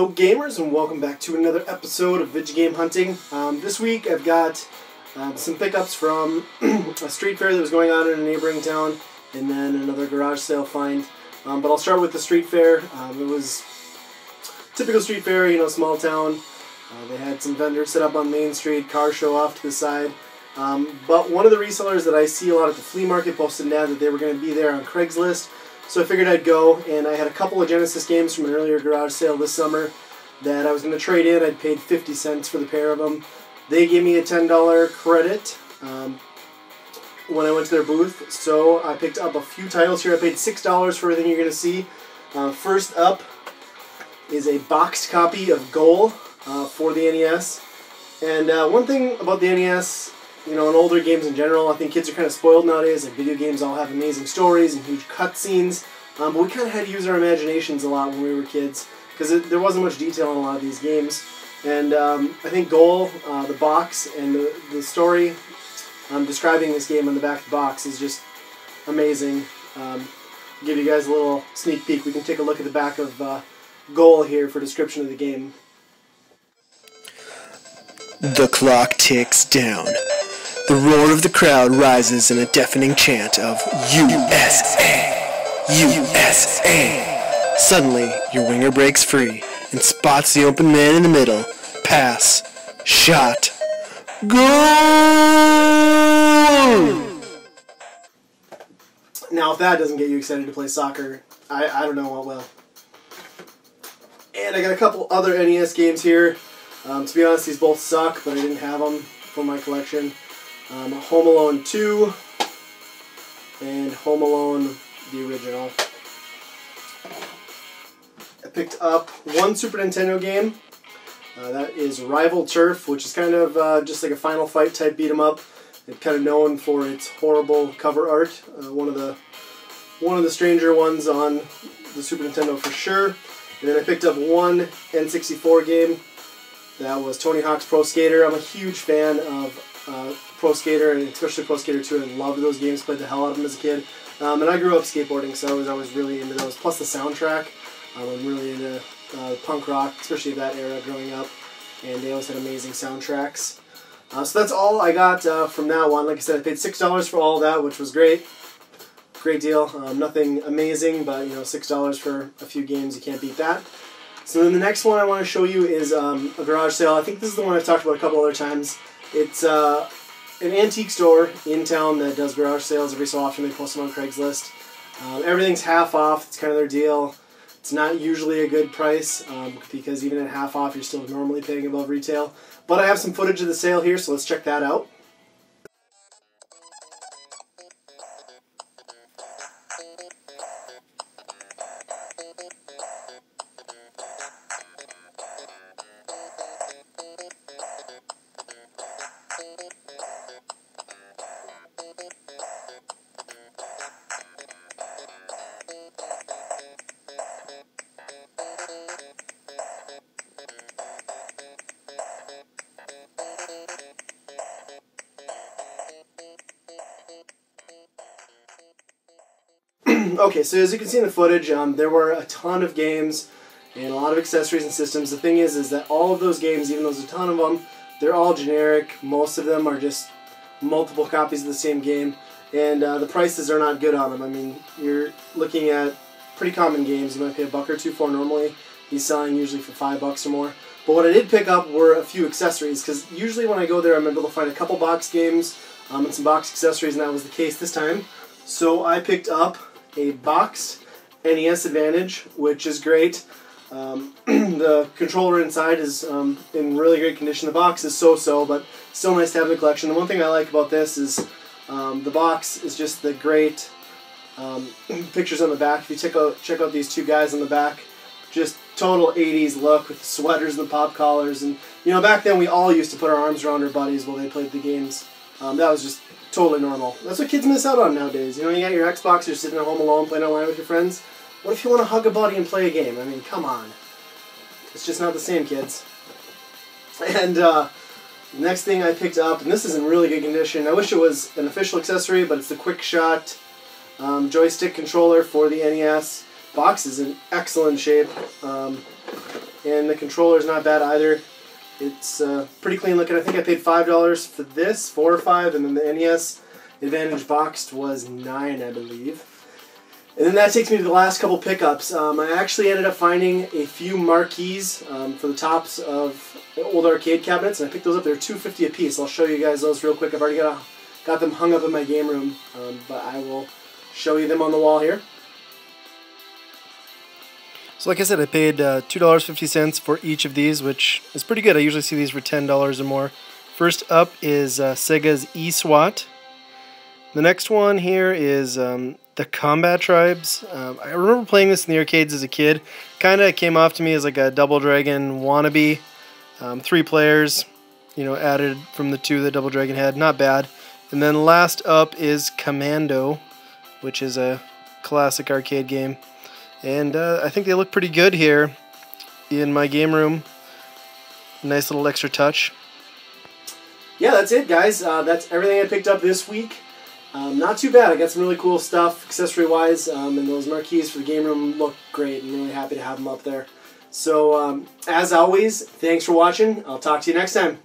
Hello gamers, and welcome back to another episode of Vidja Game Hunting. This week I've got some pickups from a street fair that was going on in a neighboring town, and then another garage sale find. But I'll start with the street fair. It was typical street fair, you know, small town. They had some vendors set up on Main Street, car show off to the side. But one of the resellers that I see a lot at the flea market posted an ad that they were going to be there on Craigslist. So I figured I'd go, and I had a couple of Genesis games from an earlier garage sale this summer that I was going to trade in. I'd paid 50 cents for the pair of them. They gave me a $10 credit when I went to their booth, so I picked up a few titles here. I paid $6 for everything you're going to see. First up is a boxed copy of Goal for the NES. And one thing about the NES, you know, and older games in general, I think kids are kind of spoiled nowadays. Like, video games all have amazing stories and huge cutscenes, but we kind of had to use our imaginations a lot when we were kids, because there wasn't much detail in a lot of these games. And I think Goal, the box, and the story describing this game on the back of the box is just amazing. Give you guys a little sneak peek. We can take a look at the back of Goal here for description of the game. The clock ticks down. The roar of the crowd rises in a deafening chant of USA! USA! Suddenly, your winger breaks free and spots the open man in the middle. Pass. Shot. Goal! Now, if that doesn't get you excited to play soccer, I don't know what will. And I got a couple other NES games here. To be honest, these both suck, but I didn't have them for my collection. Home Alone 2 and Home Alone, the original. I picked up one Super Nintendo game. That is Rival Turf, which is kind of just like a Final Fight type beat 'em up. It's kind of known for its horrible cover art. One of the stranger ones on the Super Nintendo for sure. And then I picked up one N64 game. That was Tony Hawk's Pro Skater. I'm a huge fan of Pro Skater, and especially Pro Skater 2. I loved those games, played the hell out of them as a kid. And I grew up skateboarding, so I was always really into those. Plus the soundtrack. I'm really into punk rock, especially of that era growing up. And they always had amazing soundtracks. So that's all I got from that one. Like I said, I paid $6 for all of that, which was great. Great deal. Nothing amazing, but you know, $6 for a few games, you can't beat that. So then the next one I want to show you is a garage sale. I think this is the one I've talked about a couple other times. It's an antique store in town that does garage sales every so often. They post them on Craigslist. Everything's half off. It's kind of their deal. It's not usually a good price because even at half off you're still normally paying above retail. But I have some footage of the sale here, so let's check that out. Okay, so as you can see in the footage, there were a ton of games and a lot of accessories and systems. The thing is that all of those games, even though there's a ton of them, they're all generic. Most of them are just multiple copies of the same game, and the prices are not good on them. I mean, you're looking at pretty common games. You might pay $1 or $2 for normally. He's selling usually for $5 or more. But what I did pick up were a few accessories, because usually when I go there I'm able to find a couple box games and some box accessories, and that was the case this time. So I picked up a boxed NES Advantage, which is great. The controller inside is in really great condition. The box is so-so, but still nice to have in the collection. The one thing I like about this is the box is just the great pictures on the back. If you check out these two guys on the back, just total 80s look with the sweaters and the pop collars. And you know, back then we all used to put our arms around our buddies while they played the games. That was just totally normal. That's what kids miss out on nowadays. You know, you got your Xbox, you're sitting at home alone playing online with your friends. What if you want to hug a buddy and play a game? I mean, come on. It's just not the same, kids. And next thing I picked up, and this is in really good condition. I wish it was an official accessory, but it's the Quick Shot joystick controller for the NES. Box is in excellent shape. and the controller is not bad either. It's pretty clean looking. I think I paid $5 for this, 4 or 5, and then the NES Advantage boxed was $9, I believe. And then that takes me to the last couple pickups. I actually ended up finding a few marquees for the tops of old arcade cabinets, and I picked those up. They're $2.50 a piece. I'll show you guys those real quick. I've already got them hung up in my game room, but I will show you them on the wall here. So like I said, I paid $2.50 for each of these, which is pretty good. I usually see these for $10 or more. First up is Sega's eSWAT. The next one here is the Combat Tribes. I remember playing this in the arcades as a kid. Kind of came off to me as like a Double Dragon wannabe. 3 players, you know, added from the 2 that Double Dragon had. Not bad. And then last up is Commando, which is a classic arcade game. And I think they look pretty good here in my game room. Nice little extra touch. Yeah, that's it, guys. That's everything I picked up this week. Not too bad. I got some really cool stuff accessory-wise, and those marquees for the game room look great. I'm really happy to have them up there. So, as always, thanks for watching. I'll talk to you next time.